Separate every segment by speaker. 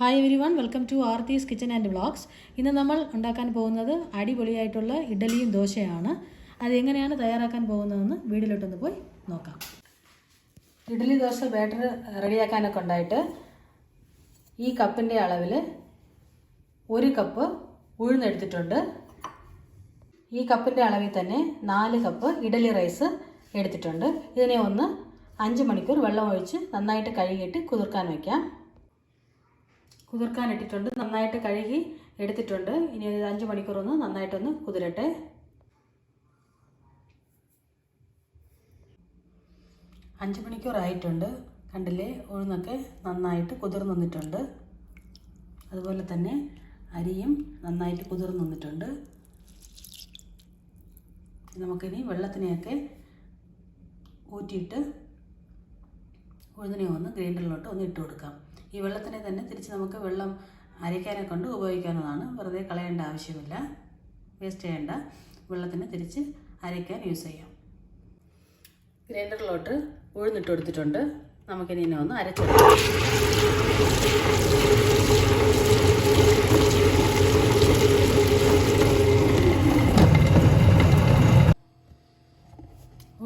Speaker 1: Hi everyone, welcome to Aarthi's kitchen and vlogs. ഇന്ന് നമ്മൾ ഉണ്ടാക്കാൻ പോകുന്നത് അടിപൊളിയായിട്ടുള്ള ഇഡലിയും ദോശയാണ്. അതെങ്ങനെയാണ് തയ്യാറാക്കാൻ പോകുന്നതെന്ന് വീഡിയോയിലോട്ടൊന്ന് പോയി നോക്കാം. ഇഡലി ദോശ ബാറ്റർ റെഡിയാക്കാനൊക്കെ ഉണ്ടായിട്ട് ഈ കപ്പിൻ്റെ അളവിൽ 1 കപ്പ് ഉഴുന്നെടുത്തിട്ടുണ്ട്. ഈ കപ്പിൻ്റെ അളവിൽ തന്നെ 4 കപ്പ് ഇഡലി റൈസ് എടുത്തിട്ടുണ്ട്. ഇതിനെ ഒന്ന് 5 മണിക്കൂർ വെള്ളം ഒഴിച്ച് നന്നായിട്ട് കഴുകിയിട്ട് കുതിർക്കാൻ വയ്ക്കാം. കുതിർക്കാൻ ഇട്ടിട്ടുണ്ട്, നന്നായിട്ട് കഴുകി എടുത്തിട്ടുണ്ട്. ഇനി 5 മണിക്കൂർ ഒന്ന് നന്നായിട്ടൊന്ന് കുതിരട്ടെ. അഞ്ച് മണിക്കൂർ ആയിട്ടുണ്ട്. കണ്ടില്ലേ, ഉഴുന്നൊക്കെ നന്നായിട്ട് കുതിർന്ന് വന്നിട്ടുണ്ട്. അതുപോലെ തന്നെ അരിയും നന്നായിട്ട് കുതിർന്ന് വന്നിട്ടുണ്ട്. നമുക്കിനി വെള്ളത്തിനെയൊക്കെ ഊറ്റിയിട്ട് ഉഴുന്നിനെ ഒന്ന് ഗ്രൈൻഡറിലോട്ട് ഒന്ന് ഇട്ട് കൊടുക്കാം. ഈ വെള്ളത്തിനെ തന്നെ തിരിച്ച് നമുക്ക് വെള്ളം അരയ്ക്കാനെ കൊണ്ട് ഉപയോഗിക്കാവുന്നതാണ്. വെറുതെ കളയേണ്ട ആവശ്യമില്ല, വേസ്റ്റ് ചെയ്യേണ്ട. വെള്ളത്തിനെ തിരിച്ച് അരയ്ക്കാൻ യൂസ് ചെയ്യാം. ഗ്രൈൻഡറിലോട്ട് ഉഴുന്നിട്ട് കൊടുത്തിട്ടുണ്ട്. നമുക്കിനി ഇതിനെ ഒന്ന് അരച്ചെടുക്കാം.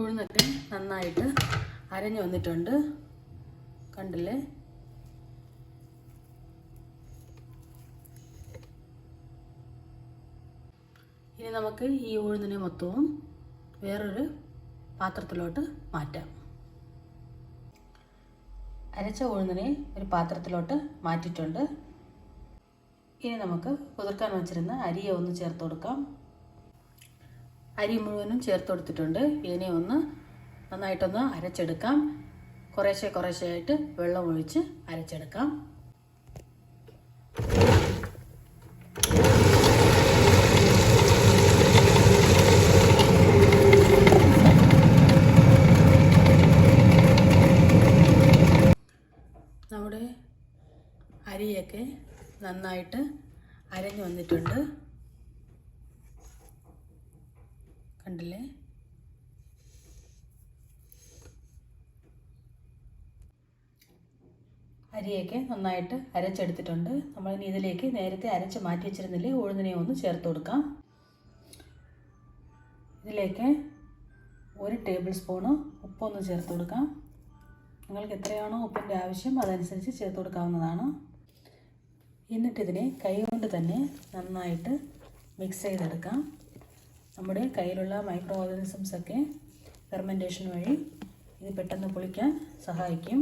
Speaker 1: ഉഴുന്നൊക്കെ നന്നായിട്ട് അരഞ്ഞു വന്നിട്ടുണ്ട്, കണ്ടില്ലേ. ഇനി നമുക്ക് ഈ ഉഴുന്നിനെ മൊത്തവും വേറൊരു പാത്രത്തിലോട്ട് മാറ്റാം. അരച്ച ഉഴുന്നിനെ ഒരു പാത്രത്തിലോട്ട് മാറ്റിയിട്ടുണ്ട്. ഇനി നമുക്ക് കുതിർക്കാൻ വെച്ചിരുന്ന അരിയെ ഒന്ന് ചേർത്ത് കൊടുക്കാം. അരി മുഴുവനും ചേർത്ത് കൊടുത്തിട്ടുണ്ട്. ഇതിനെ ഒന്ന് നന്നായിട്ടൊന്ന് അരച്ചെടുക്കാം. കുറേശ്ശെയായിട്ട് വെള്ളം ഒഴിച്ച് അരച്ചെടുക്കാം. നമ്മുടെ അരിയൊക്കെ നന്നായിട്ട് അരഞ്ഞു വന്നിട്ടുണ്ട്, കണ്ടില്ലേ. അരിയൊക്കെ നന്നായിട്ട് അരച്ചെടുത്തിട്ടുണ്ട്. നമ്മളിനി ഇതിലേക്ക് നേരത്തെ അരച്ച് മാറ്റി വെച്ചിരുന്നില്ലേ ഉഴുന്നിനെ ഒന്ന് ചേർത്ത് കൊടുക്കാം. ഇതിലേക്ക് 1 ടേബിൾ സ്പൂണ് ഉപ്പൊന്ന് ചേർത്ത് കൊടുക്കാം. നിങ്ങൾക്ക് എത്രയാണോ ഉപ്പിൻ്റെ ആവശ്യം അതനുസരിച്ച് ചേർത്ത് കൊടുക്കാവുന്നതാണ്. എന്നിട്ടിതിനെ കൈകൊണ്ട് തന്നെ നന്നായിട്ട് മിക്സ് ചെയ്തെടുക്കാം. നമ്മുടെ കയ്യിലുള്ള മൈക്രോ ഓർഗാനിസംസൊക്കെ ഫെർമെൻറ്റേഷൻ വഴി ഇത് പെട്ടെന്ന് പൊളിക്കാൻ സഹായിക്കും.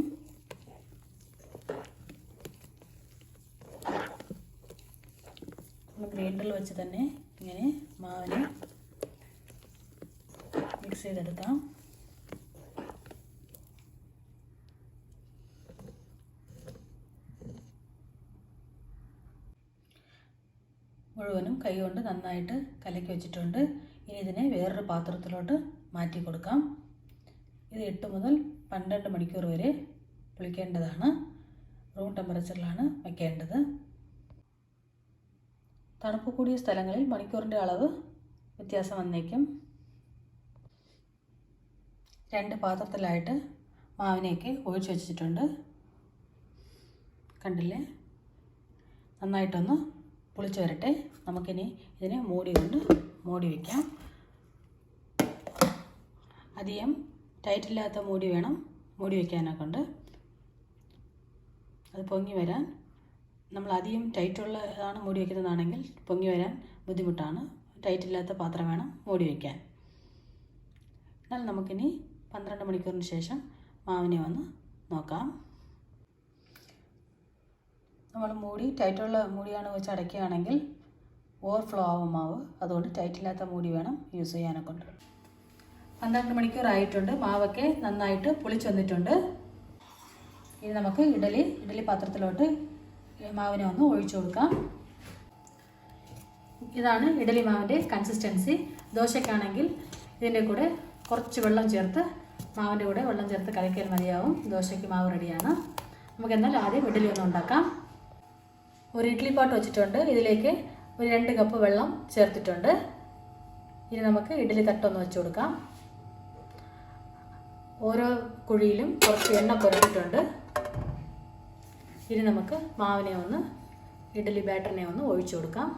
Speaker 1: നമ്മൾ ഗ്രൈൻഡറിൽ വെച്ച് തന്നെ ഇങ്ങനെ മാവിനെ മിക്സ് ചെയ്തെടുക്കാം. മുഴുവനും കൈകൊണ്ട് നന്നായിട്ട് കലക്കി വെച്ചിട്ടുണ്ട്. ഇനി ഇതിനെ വേറൊരു പാത്രത്തിലോട്ട് മാറ്റി കൊടുക്കാം. ഇത് 8 മുതൽ 12 മണിക്കൂർ വരെ പുളിക്കേണ്ടതാണ്. റൂം ടെമ്പറേച്ചറിലാണ് വയ്ക്കേണ്ടത്. തണുപ്പ് കൂടിയ സ്ഥലങ്ങളിൽ മണിക്കൂറിൻ്റെ അളവ് വ്യത്യാസം വന്നേക്കും. 2 പാത്രത്തിലായിട്ട് മാവിനെയൊക്കെ ഒഴിച്ച് വെച്ചിട്ടുണ്ട്, കണ്ടില്ലേ. നന്നായിട്ടൊന്ന് പുളിച്ച് വരട്ടെ. നമുക്കിനി ഇതിനെ മൂടി വയ്ക്കാം. അധികം ടൈറ്റില്ലാത്ത മൂടി വേണം മൂടി വയ്ക്കാനൊക്കെ ഉണ്ട്. അത് പൊങ്ങി വരാൻ നമ്മൾ അധികം ടൈറ്റുള്ളതാണ് മൂടി വയ്ക്കുന്നതാണെങ്കിൽ പൊങ്ങി വരാൻ ബുദ്ധിമുട്ടാണ്. ടൈറ്റില്ലാത്ത പാത്രം വേണം മൂടി വയ്ക്കാൻ. എന്നാൽ നമുക്കിനി 12 മണിക്കൂറിന് ശേഷം മാവിനെ ഒന്ന് നോക്കാം. നമ്മൾ മൂടി ടൈറ്റുള്ള മൂടിയാണ് വെച്ച് അടയ്ക്കുകയാണെങ്കിൽ ഓവർഫ്ലോ ആവും മാവ്. അതുകൊണ്ട് ടൈറ്റില്ലാത്ത മൂടി വേണം യൂസ് ചെയ്യാനൊക്കെ ഉണ്ട്. 12 മണിക്കൂർ ആയിട്ടുണ്ട്. മാവൊക്കെ നന്നായിട്ട് പുളിച്ച് വന്നിട്ടുണ്ട്. ഇനി നമുക്ക് ഇഡലി പാത്രത്തിലോട്ട് മാവിനെ ഒന്ന് ഒഴിച്ചു കൊടുക്കാം. ഇതാണ് ഇഡലി മാവിൻ്റെ കൺസിസ്റ്റൻസി. ദോശയ്ക്കാണെങ്കിൽ ഇതിൻ്റെ കൂടെ കുറച്ച് വെള്ളം ചേർത്ത് മാവിൻ്റെ കൂടെ വെള്ളം ചേർത്ത് കലക്കിയാൽ മതിയാവും. ദോശയ്ക്ക് മാവ് റെഡിയാണ്. നമുക്ക് എന്നാൽ ആദ്യം ഇഡലി ഒന്ന് ഉണ്ടാക്കാം. ഒരു ഇഡ്ഡലി പോട്ട് വെച്ചിട്ടുണ്ട്. ഇതിലേക്ക് ഒരു 2 കപ്പ് വെള്ളം ചേർത്തിട്ടുണ്ട്. ഇനി നമുക്ക് ഇഡ്ഡലി തട്ടൊന്ന് വെച്ച് കൊടുക്കാം. ഓരോ കുഴിയിലും കുറച്ച് എണ്ണ പുരട്ടിയിട്ടുണ്ട്. ഇനി നമുക്ക് മാവിനെ ഒന്ന് ഇഡ്ഡലി ബാറ്ററിനെ ഒന്ന് ഒഴിച്ചു കൊടുക്കാം.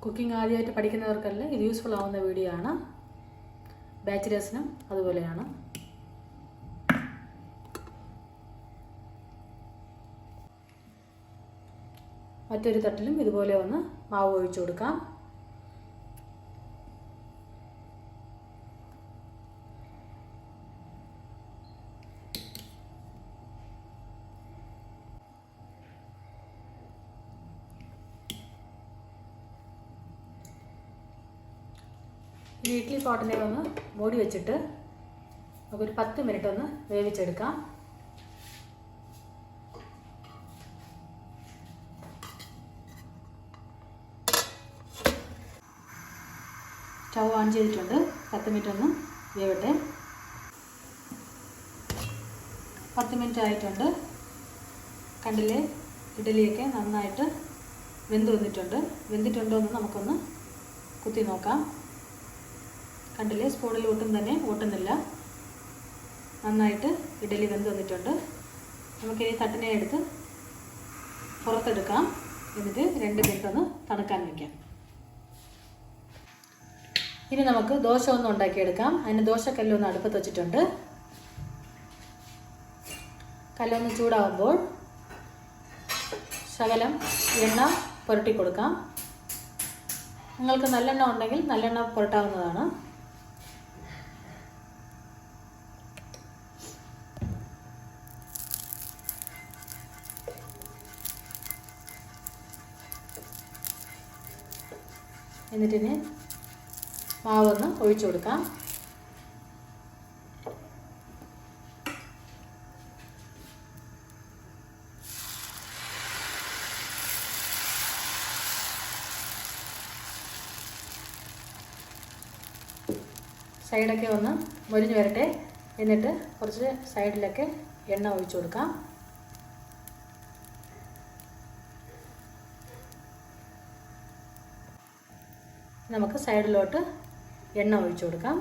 Speaker 1: കുക്കിംഗ് ആദ്യമായിട്ട് പഠിക്കുന്നവർക്കെല്ലാം ഇത് യൂസ്ഫുൾ ആവുന്ന വീഡിയോ ആണ്. ബാച്ചിലേഴ്സിനും അതുപോലെയാണ്. മറ്റൊരു തട്ടിലും ഇതുപോലെ ഒന്ന് മാവ് ഒഴിച്ചു കൊടുക്കാം. ഈ ഇഡ്ഡലി പോട്ടിനെ ഒന്ന് മൂടി വെച്ചിട്ട് നമുക്കൊരു 10 മിനിറ്റ് ഒന്ന് വേവിച്ചെടുക്കാം. സ്റ്റൗ ഓൺ ചെയ്തിട്ടുണ്ട്. 10 മിനിറ്റ് ഒന്ന് വേവട്ടെ. 10 മിനിറ്റ് ആയിട്ടുണ്ട്. കണ്ടില്ലേ, ഇഡ്ഡലിയൊക്കെ നന്നായിട്ട് വെന്തിട്ടുണ്ടോ എന്ന് നമുക്കൊന്ന് കുത്തി നോക്കാം. കണ്ടില്ലേ, സ്പൂണിൽ ഒട്ടും തന്നെ ഒട്ടുന്നില്ല. നന്നായിട്ട് ഇഡ്ഡലി വെന്ത് വന്നിട്ടുണ്ട്. നമുക്കിനി തട്ടിനെ എടുത്ത് പുറത്തെടുക്കാം. എന്നിട്ട് 2 മിനിറ്റ് ഒന്ന് തണുക്കാൻ വയ്ക്കാം. ഇനി നമുക്ക് ദോശ ഒന്ന് ഉണ്ടാക്കിയെടുക്കാം. അതിന് ദോശക്കല്ലൊന്ന് അടുപ്പത്ത് വെച്ചിട്ടുണ്ട്. കല്ലൊന്ന് ചൂടാകുമ്പോൾ ശകലം എണ്ണ പുരട്ടി കൊടുക്കാം. നിങ്ങൾക്ക് നല്ലെണ്ണ ഉണ്ടെങ്കിൽ നല്ലെണ്ണ പുരട്ടാവുന്നതാണ്. എന്നിട്ടിന് മാവൊന്ന് ഒഴിച്ചു കൊടുക്കാം. സൈഡൊക്കെ ഒന്ന് മൊരിഞ്ഞ് വരട്ടെ. എന്നിട്ട് കുറച്ച് സൈഡിലൊക്കെ എണ്ണ ഒഴിച്ചു കൊടുക്കാം. നമുക്ക് സൈഡിലോട്ട് എണ്ണ ഒഴിച്ചു കൊടുക്കാം.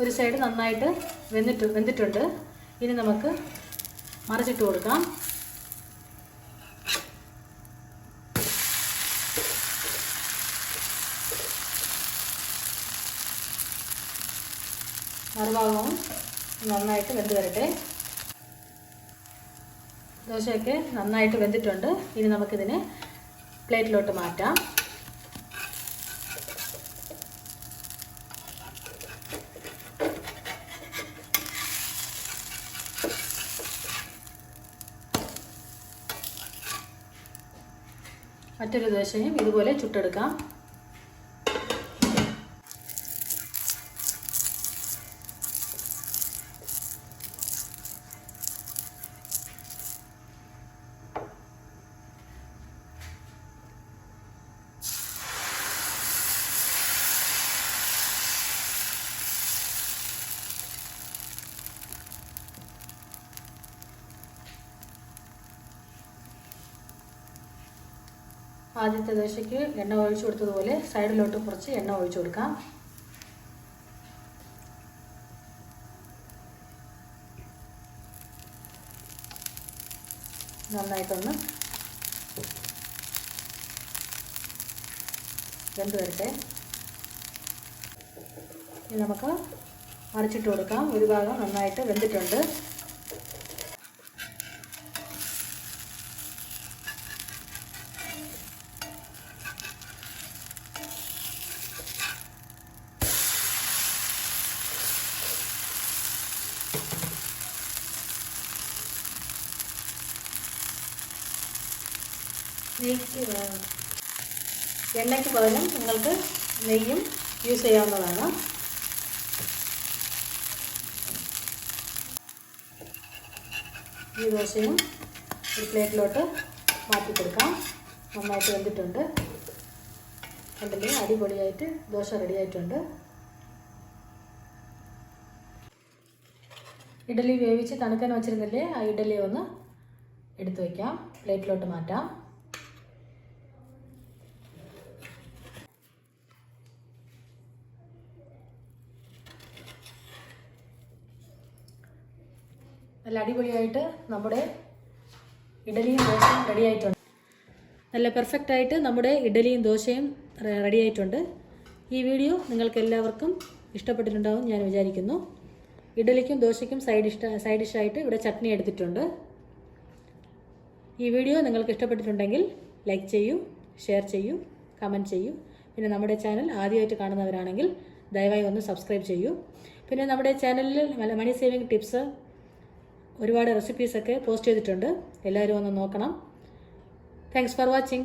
Speaker 1: ഒരു സൈഡ് നന്നായിട്ട് വെന്തിട്ടുണ്ട്. ഇനി നമുക്ക് മറിച്ചിട്ട് കൊടുക്കാം. മറുഭാഗവും നന്നായിട്ട് വെന്ത് വരട്ടെ. ദോശയൊക്കെ നന്നായിട്ട് വെന്തിട്ടുണ്ട്. ഇനി നമുക്കിതിനെ പ്ലേറ്റിലോട്ട് മാറ്റാം. മറ്റൊരു ദോശയും ഇതുപോലെ ചുട്ടെടുക്കാം. ആദ്യത്തെ ദോശയ്ക്ക് എണ്ണ ഒഴിച്ചു കൊടുത്തതുപോലെ സൈഡിലോട്ട് കുറച്ച് എണ്ണ ഒഴിച്ചു കൊടുക്കാം. നന്നായിട്ടൊന്ന് വെന്ത് വരട്ടെ. ഇനി നമുക്ക് മറിച്ചിട്ട് കൊടുക്കാം. ഒരു ഭാഗം നന്നായിട്ട് വെന്തിട്ടുണ്ട്. എണ്ണയ്ക്ക് പകരം നിങ്ങൾക്ക് നെയ്യും യൂസ് ചെയ്യാവുന്നതാണ്. ഈ ദോശയും ഒരു പ്ലേറ്റിലോട്ട് മാറ്റി കൊടുക്കാം. നന്നായിട്ട് വെന്തിട്ടുണ്ട്. കണ്ടില്ലേ, അടിപൊളിയായിട്ട് ദോശ റെഡി ആയിട്ടുണ്ട്. ഇഡലി വേവിച്ച് തണുക്കാൻ വെച്ചിരുന്നില്ലേ, ആ ഇഡലി ഒന്ന് എടുത്തു വയ്ക്കാം. പ്ലേറ്റിലോട്ട് മാറ്റാം. നല്ല അടിപൊളിയായിട്ട് നമ്മുടെ ഇഡലിയും ദോശയും റെഡി ആയിട്ടുണ്ട്. നല്ല പെർഫെക്റ്റായിട്ട് നമ്മുടെ ഇഡലിയും ദോശയും റെഡി ആയിട്ടുണ്ട്. ഈ വീഡിയോ നിങ്ങൾക്ക് എല്ലാവർക്കും ഇഷ്ടപ്പെട്ടിട്ടുണ്ടാവും ഞാൻ വിചാരിക്കുന്നു. ഇഡലിക്കും ദോശയ്ക്കും സൈഡ് ഡിഷായിട്ട് ഇവിടെ ചട്നി എടുത്തിട്ടുണ്ട്. ഈ വീഡിയോ നിങ്ങൾക്ക് ഇഷ്ടപ്പെട്ടിട്ടുണ്ടെങ്കിൽ ലൈക്ക് ചെയ്യൂ, ഷെയർ ചെയ്യൂ, കമൻറ്റ് ചെയ്യൂ. പിന്നെ നമ്മുടെ ചാനൽ ആദ്യമായിട്ട് കാണുന്നവരാണെങ്കിൽ ദയവായി ഒന്ന് സബ്സ്ക്രൈബ് ചെയ്യൂ. പിന്നെ നമ്മുടെ ചാനലിൽ മണി സേവിങ് ടിപ്സ്, ഒരുപാട് റെസിപ്പീസൊക്കെ പോസ്റ്റ് ചെയ്തിട്ടുണ്ട്. എല്ലാവരും ഒന്ന് നോക്കണം. Thanks for watching.